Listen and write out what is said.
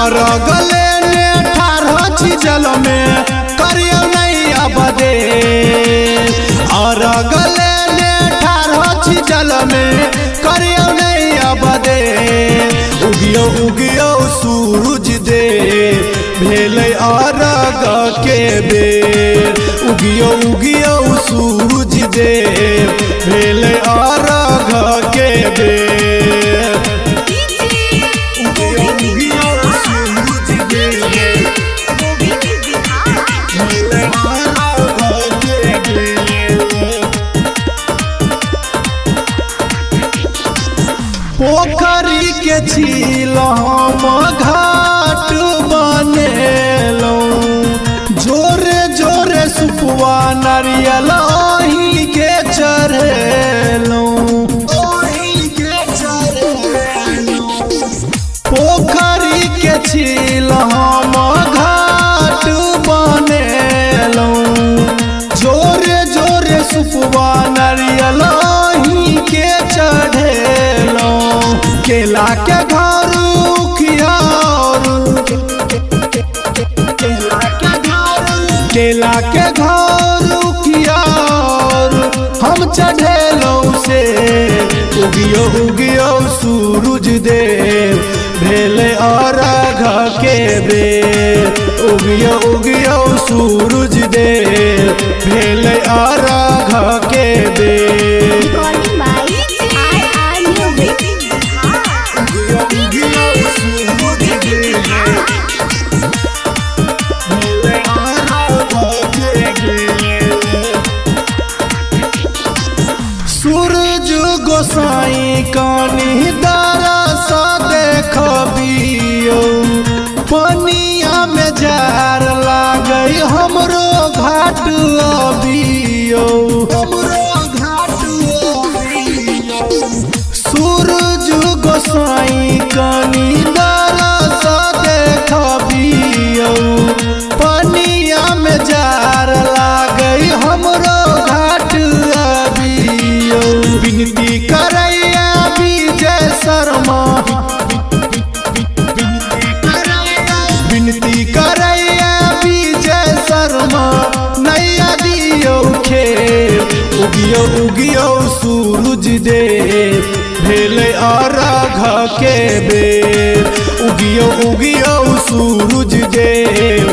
और गले ने ठाढ़ छी जल में करियो नहीं अबदे और गले ने ठाढ़ छी जल में करियो नहीं अबदे उगियो उगियो सूरज दे भेले अरग के बेर उगियो उगियो सूरज दे भेले अरग के बेर पोखरी के छील हम घाट बनेलौं जोरे जोरे सुपुआ नारियल ओही के चढ़ेलौं पोखरी के छील हम घाट बनेलौं जोरे जोरे सुपुआ नारियल ओही के चढ़ेलौं केला के घर केला के घर हम चढ़ेलौं से उगियो उगियो सूरज देव भेले अरघ के बेर उगियो उगियो सूरज देव भेले अरघ के बेर सूरज गोसाई कानी दरस देखबियो पनिया में जार लागई हमरो घाट अबियो सूरज गोसाई कानी दरस देखबियो पनिया में जार लागई हमरो घाट अबियो विनती करैया विजय शर्मा विनती करैया विजय शर्मा नैया दियो खेल उगियो उगियो सूरज देव भेले अरघ के बेर उगियो उगियो सूरज देव